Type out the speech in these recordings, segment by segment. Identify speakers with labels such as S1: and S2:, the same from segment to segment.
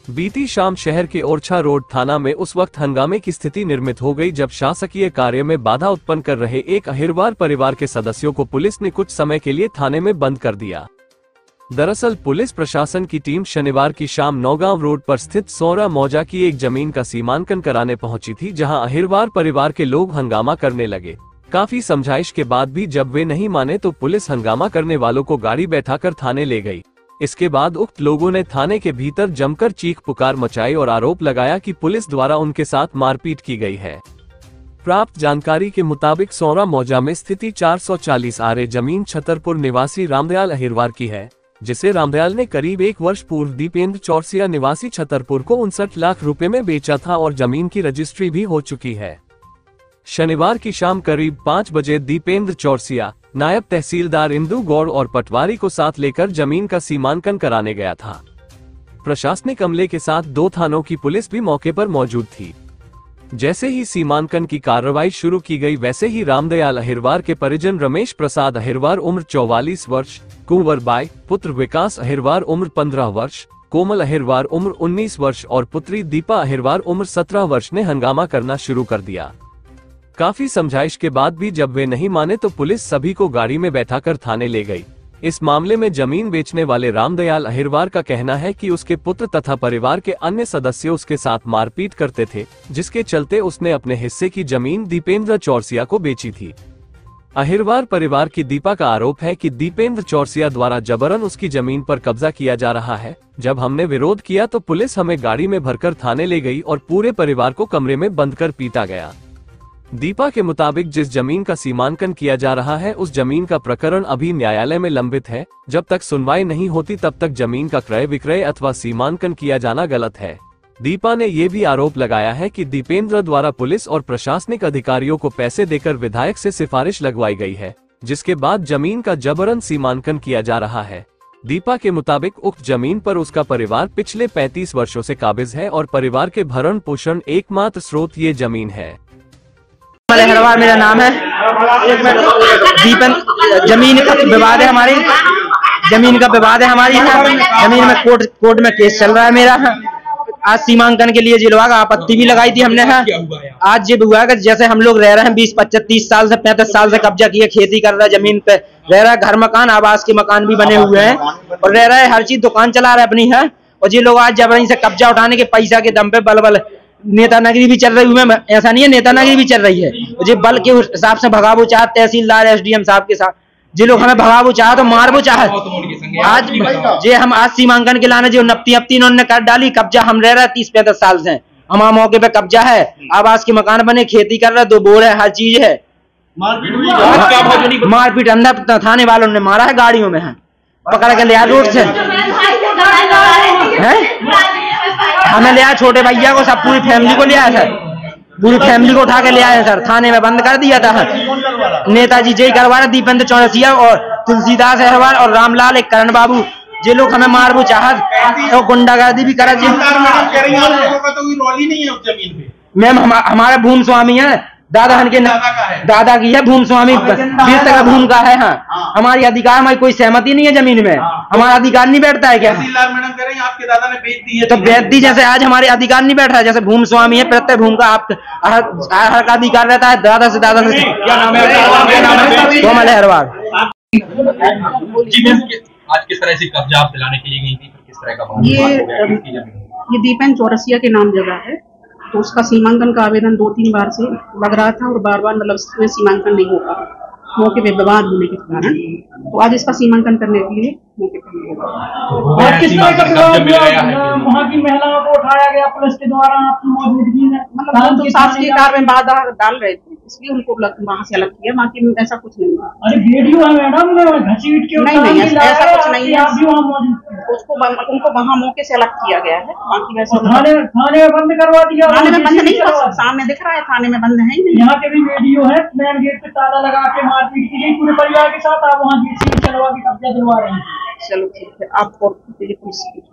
S1: बीती शाम शहर के ओरछा रोड थाना में उस वक्त हंगामे की स्थिति निर्मित हो गई जब शासकीय कार्य में बाधा उत्पन्न कर रहे एक अहिरवार परिवार के सदस्यों को पुलिस ने कुछ समय के लिए थाने में बंद कर दिया। दरअसल पुलिस प्रशासन की टीम शनिवार की शाम नौगांव रोड पर स्थित सोरा मौजा की एक जमीन का सीमांकन कराने पहुंची थी, जहां अहिरवार परिवार के लोग हंगामा करने लगे। काफी समझाइश के बाद भी जब वे नहीं माने तो पुलिस हंगामा करने वालों को गाड़ी बैठाकर थाने ले गई। इसके बाद उक्त लोगों ने थाने के भीतर जमकर चीख पुकार मचाई और आरोप लगाया कि पुलिस द्वारा उनके साथ मारपीट की गई है। प्राप्त जानकारी के मुताबिक सोरा मौजा में स्थिति 440 आरे जमीन छतरपुर निवासी रामदयाल अहिरवार की है, जिसे रामदयाल ने करीब 1 वर्ष पूर्व दीपेंद्र चौरसिया निवासी छतरपुर को 59 लाख रुपए में बेचा था और जमीन की रजिस्ट्री भी हो चुकी है। शनिवार की शाम करीब 5 बजे दीपेंद्र चौरसिया, नायब तहसीलदार इंदु गौड़ और पटवारी को साथ लेकर जमीन का सीमांकन कराने गया था। प्रशासनिक अमले के साथ 2 थानों की पुलिस भी मौके पर मौजूद थी। जैसे ही सीमांकन की कार्रवाई शुरू की गई, वैसे ही रामदयाल अहिरवार के परिजन रमेश प्रसाद अहिरवार उम्र 44 वर्ष, कुंवर बाई, पुत्र विकास अहिरवार उम्र 15 वर्ष, कोमल अहिरवार उम्र 19 वर्ष और पुत्री दीपा अहिरवार उम्र 17 वर्ष ने हंगामा करना शुरू कर दिया। काफी समझाइश के बाद भी जब वे नहीं माने तो पुलिस सभी को गाड़ी में बैठाकर थाने ले गई। इस मामले में जमीन बेचने वाले रामदयाल अहिरवार का कहना है कि उसके पुत्र तथा परिवार के अन्य सदस्य उसके साथ मारपीट करते थे, जिसके चलते उसने अपने हिस्से की जमीन दीपेंद्र चौरसिया को बेची थी। अहिरवार परिवार की दीपा का आरोप है कि दीपेंद्र चौरसिया द्वारा जबरन उसकी जमीन पर कब्जा किया जा रहा है। जब हमने विरोध किया तो पुलिस हमें गाड़ी में भरकर थाने ले गई और पूरे परिवार को कमरे में बंद कर पीटा गया। दीपा के मुताबिक जिस जमीन का सीमांकन किया जा रहा है उस जमीन का प्रकरण अभी न्यायालय में लंबित है। जब तक सुनवाई नहीं होती तब तक जमीन का क्रय विक्रय अथवा सीमांकन किया जाना गलत है। दीपा ने ये भी आरोप लगाया है कि दीपेंद्र द्वारा पुलिस और प्रशासनिक अधिकारियों को पैसे देकर विधायक से सिफारिश लगवाई गई है, जिसके बाद जमीन का जबरन सीमांकन किया जा रहा है। दीपा के मुताबिक उक्त जमीन पर उसका परिवार पिछले 35 वर्षों से काबिज है और परिवार के भरण पोषण एकमात्र स्रोत ये जमीन है।
S2: अहिरवार मेरा नाम है। दीपन जमीन का विवाद है, हमारी जमीन का विवाद है हमारी जमीन में कोर्ट में केस चल रहा है मेरा। आज सीमांकन के लिए जिलवा का आपत्ति भी लगाई थी हमने। आज ये हुआ कि जैसे हम लोग रह रहे हैं 20, 25, 30 साल से 35 साल से कब्जा किए, खेती कर रहा है, जमीन पे रह रहा है, घर मकान आवास के मकान भी बने हुए हैं और रह रहा है, हर चीज दुकान चला रहा है अपनी है। और ये लोग आज जबरन से कब्जा उठाने के पैसा के दम पे बल नेतानगरी भी चल रही है। ऐसा नहीं है, नेतानगरी भी चल रही है। जी बल के हिसाब से भगावो चाह तहसीलदार SDM साहब के साथ जी लोग हमें भगावो चाह तो मारवो चाह। आज जे हम आज सीमांकन के लाने जो नपती इन्होंने कर डाली, कब्जा हम रह रहे 30-35 साल से, हमारा मौके पे कब्जा है, आवास के मकान बने, खेती कर रहे, 2 बोर है, हर चीज है। मारपीट अंदर थाने वालों ने मारा है, गाड़ियों में है, पकड़ के लिया रोड से हमें ले आया, छोटे भैया को, सब पूरी फैमिली को ले आया सर, पूरी फैमिली को उठा के ले आए सर, थाने में बंद कर दिया था। नेताजी जय करवा रहे, दीपेंद्र चौरसिया और तुलसीदास अहिरवार और रामलाल एक करण बाबू, जे लोग हमें मारबो चाहत और गुंडागर्दी भी करे। मैम हमारा भूमि स्वामी है, दादा के दादा की है भूमि स्वामी, 20 टका भूमि का है। हाँ, हमारी अधिकार, हमारी कोई सहमति नहीं है जमीन में, हमारा अधिकार नहीं बैठता है क्या? आपके दादा ने बेच दी है तो बेच दी, जैसे आज हमारे अधिकार नहीं बैठ रहा है, जैसे भूमि स्वामी है, प्रत्येक भूमि का आप हर का अधिकार रहता है, दादा से दादा से। कोमल अहिरवार।
S3: आज किस तरह से कब्जा आप दिलाने के लिए गई थी, किस तरह का?
S4: ये दीपेंद्र चौरसिया के नाम जगह है, तो उसका सीमांकन का आवेदन 2-3 बार से लग रहा था और बार-बार मतलब इसमें सीमांकन नहीं हो पा रहा, मौके पे विवाद होने के कारण। तो आज इसका सीमांकन करने के लिए मौके पर
S5: और किस तरह का वहाँ की महिलाओं को उठाया गया पुलिस के द्वारा आपकी मौजूदगी में?
S4: मतलब तो शासकीय कार्य में बाधा डाल रहे थे, इसलिए उनको वहाँ से अलग किया, बाकी ऐसा कुछ नहीं है।
S5: अरे वीडियो है मैडम, घसीट के
S4: नहीं ऐसा कुछ नहीं है, उसको उनको वहाँ मौके से अलग किया गया है, बाकी वैसे
S5: थाने में बंद करवा दिया।
S4: थाने में बंद नहीं, सामने दिख रहा है, थाने में बंद है ही नहीं।
S5: यहाँ के भी वीडियो है, मेन गेट पे ताला लगा के मारपीट की गई पूरे परिवार के साथ, आप वहाँ चलवा के कब्जा दिलवा रहे हैं।
S4: चलो ठीक है, आप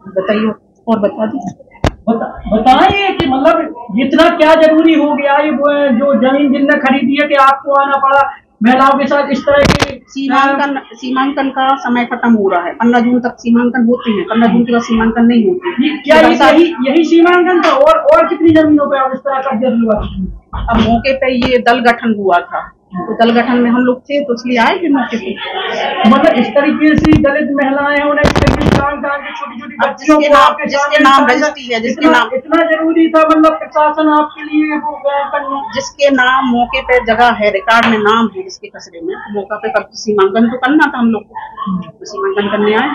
S4: बताइए और बता दीजिए,
S5: बताइए कि मतलब इतना क्या जरूरी हो गया ये जो जमीन जिनने खरीदी है कि आपको आना पड़ा महिलाओं के साथ इस तरह की
S4: सीमांकन का समय खत्म हो रहा है। 15 जून तक सीमांकन होते हैं, 15 जून के बाद सीमांकन नहीं होते।
S5: क्या यही सीमांकन था और कितनी जमीनों पे आप इस तरह कब्जा दिलवा?
S4: अब मौके पे ये दल गठन हुआ था, तो दल गठन में हम लोग थे तो इसलिए आए थे मौके पे।
S5: मतलब इस तरीके से दलित महिलाएं उन्हें छोटी छोटी बच्चियों को
S4: जिसके नाम रजिस्ट्री है, जिसके नाम
S5: इतना जरूरी था, मतलब प्रशासन आपके लिए वो करना,
S4: जिसके नाम मौके पे जगह है, रिकॉर्ड में नाम है जिसके खसरे में, मौका पे कब सीमांकन तो करना था हम लोग को, तो सीमांकन करने आए।